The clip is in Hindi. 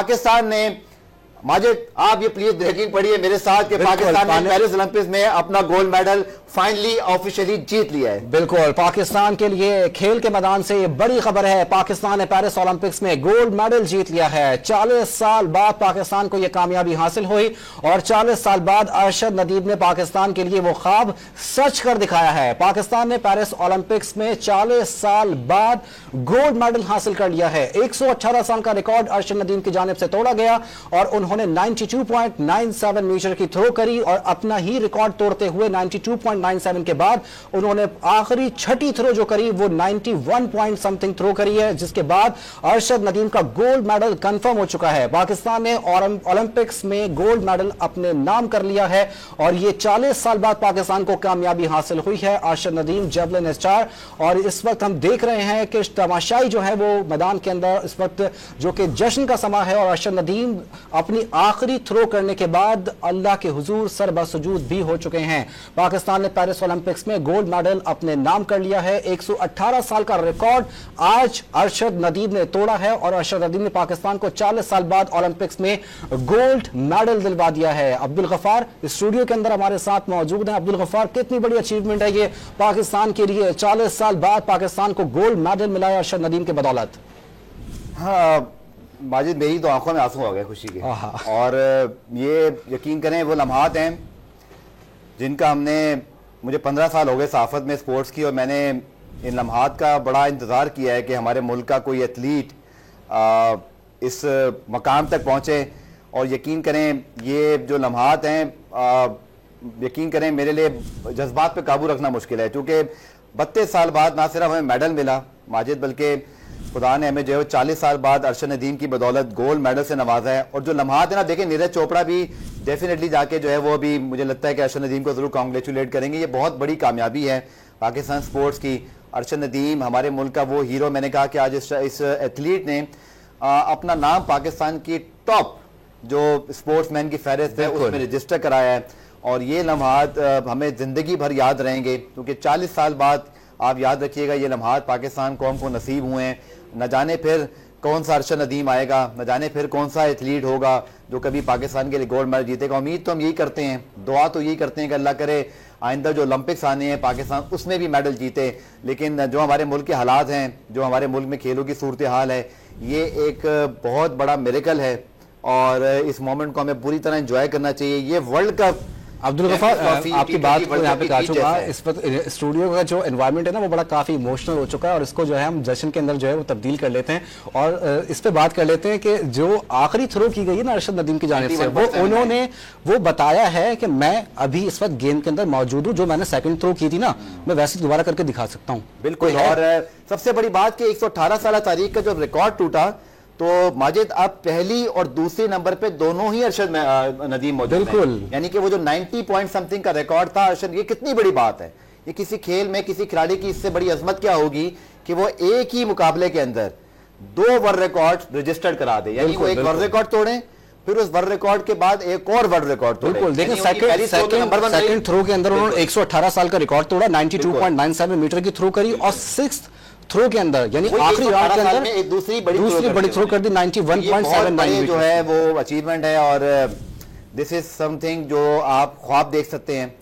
पाकिस्तान ने, माजिद आप ये प्लीज ब्रेकिंग पढ़िए मेरे साथ कि पाकिस्तान ने पेरिस ओलंपिक्स में अपना गोल्ड मेडल फाइनली ऑफिशियली जीत लिया है। बिल्कुल, पाकिस्तान के लिए खेल के मैदान से ये बड़ी खबर है। पाकिस्तान ने पेरिस ओलंपिक्स में गोल्ड मेडल जीत लिया है। 40 साल बाद पाकिस्तान को यह कामयाबी हासिल हुई और 40 साल बाद अरशद नदीम ने पाकिस्तान के लिए वो ख्वाब सच कर दिखाया है। पाकिस्तान ने पेरिस ओलंपिक्स में 40 साल बाद गोल्ड मेडल हासिल कर लिया है। 118 साल का रिकॉर्ड अरशद नदीम की जानिब से तोड़ा गया और उन्होंने 92.97 मीटर की थ्रो करी और अपना ही रिकॉर्ड तोड़ते हुए 92.97 के बाद उन्होंने आखिरी छठी थ्रो जो करी वो 91 पॉइंट समथिंग थ्रो करी है, जिसके बाद अरशद नदीम का गोल्ड मेडल कंफर्म हो चुका है। पाकिस्तान ने ओलंपिक्स में गोल्ड मेडल अपने नाम कर लिया है और ये 40 साल बाद पाकिस्तान को कामयाबी हासिल हुई है। अरशद नदीम जेवलिन स्टार, और इस वक्त हम देख रहे हैं कि तमाशाई जो है वो मैदान के अंदर इस वक्त जो कि जश्न का समा है और अरशद नदीम अपनी आखिरी थ्रो करने के बाद अल्लाह के हुजूर सरबसुजूद भी हो चुके हैं। पाकिस्तान ने पेरिस ओलंपिक्स में गोल्ड मेडल अपने नाम कर लिया है। 118 साल का रिकॉर्ड आज अरशद नदीम ने तोड़ा है और अरशद नदीम ने पाकिस्तान को 40 साल बाद ओलंपिक्स में गोल्ड मेडल दिलवा दिया है। अब्दुल गफ्फार स्टूडियो के अंदर हमारे साथ मौजूद हैं। अब्दुल गफ्फार, कितनी बड़ी अचीवमेंट है ये पाकिस्तान के लिए, 40 साल बाद पाकिस्तान को गोल्ड मेडल मिला है अरशद नदीम के बदौलत। हाँ माजिद, मेरी तो आंखों में आंसू आ गए खुशी के। और ये यकीन करें वो लम्हात हैं जिनका मुझे 15 साल हो गए सहाफ़त में स्पोर्ट्स की, और मैंने इन लम्हात का बड़ा इंतज़ार किया है कि हमारे मुल्क का कोई एथलीट इस मकाम तक पहुँचे। और यकीन करें ये जो लम्हात हैं, यकीन करें मेरे लिए जज्बात पे काबू रखना मुश्किल है, क्योंकि 32 साल बाद ना सिर्फ हमें मेडल मिला माजिद, बल्कि खुदा ने हमें जो है 40 साल बाद अरशद नदीम की बदौलत गोल्ड मेडल से नवाजा है। और जो लम्हात है ना, देखें नीरज चोपड़ा भी डेफिनेटली जाके जो है वो भी मुझे लगता है कि अरशद नदीम को ज़रूर कॉन्ग्रेचुलेट करेंगे। ये बहुत बड़ी कामयाबी है पाकिस्तान स्पोर्ट्स की। अरशद नदीम हमारे मुल्क का वो हीरो, मैंने कहा कि आज इस एथलीट ने अपना नाम पाकिस्तान की टॉप जो स्पोर्ट्समैन की फहरिस्त है उसमें रजिस्टर कराया है। और ये लम्हात हमें ज़िंदगी भर याद रहेंगे, क्योंकि 40 साल बाद आप याद रखिएगा ये लम्हात पाकिस्तान कौम को नसीब हुए हैं। न जाने फिर कौन सा अरशद नदीम आएगा, न जाने फिर कौन सा एथलीट होगा जो कभी पाकिस्तान के लिए गोल्ड मेडल जीतेगा। उम्मीद तो हम यही करते हैं, दुआ तो यही करते हैं कि अल्लाह करे आइंदा जो ओलंपिक्स आने हैं पाकिस्तान उसमें भी मेडल जीते। लेकिन जो हमारे मुल्क के हालात हैं, जो हमारे मुल्क में खेलों की सूरत हाल है, ये एक बहुत बड़ा मिरेकल है और इस मोमेंट को हमें पूरी तरह एंजॉय करना चाहिए। ये वर्ल्ड कप, अब्दुल गफ्फार आपकी बात को यहाँ पे काटूंगा, इस पर स्टूडियो का जो एनवायरनमेंट है ना वो बड़ा काफी इमोशनल हो चुका है और इसको जो है हम जश्न के अंदर जो है वो तब्दील कर लेते हैं और इस पे बात कर लेते हैं कि जो आखिरी थ्रो की गई है ना अरशद नदीम की जानिब से, वो उन्होंने वो बताया है कि मैं अभी इस वक्त गेम के अंदर मौजूद हूँ, जो मैंने सेकंड थ्रो की थी ना मैं वैसे दोबारा करके दिखा सकता हूँ। बिल्कुल, और सबसे बड़ी बात कि 118 साल तारीख का जो रिकॉर्ड टूटा, तो माजिद अब पहली और दूसरे नंबर पे दोनों ही अरशद नदीम मौजूद हैं। बिल्कुल, यानी कि वो जो 90 पॉइंट समथिंग का रिकॉर्ड था अरशद, ये कितनी बड़ी बात है। ये किसी खेल में किसी खिलाड़ी की इससे बड़ी अजमत क्या होगी कि वो एक ही मुकाबले के अंदर 2 वर्ल्ड रिकॉर्ड रजिस्टर्ड करा दे। यानी वो एक वर्ल्ड रिकॉर्ड तोड़े, फिर उस वर्ल्ड रिकॉर्ड के बाद एक और वर्ल्ड रिकॉर्ड तोड़े। बिल्कुल, देखिए सेकंड थ्रो के अंदर उन्होंने 118 साल का रिकॉर्ड तोड़ा, 92.97 मीटर की थ्रो करी और 6th थ्रो के अंदर यानी आखिरी राउंड के अंदर एक दूसरी बड़ी थ्रो कर दी 91.79 जो है वो अचीवमेंट है। और दिस इज समथिंग जो आप ख्वाब देख सकते हैं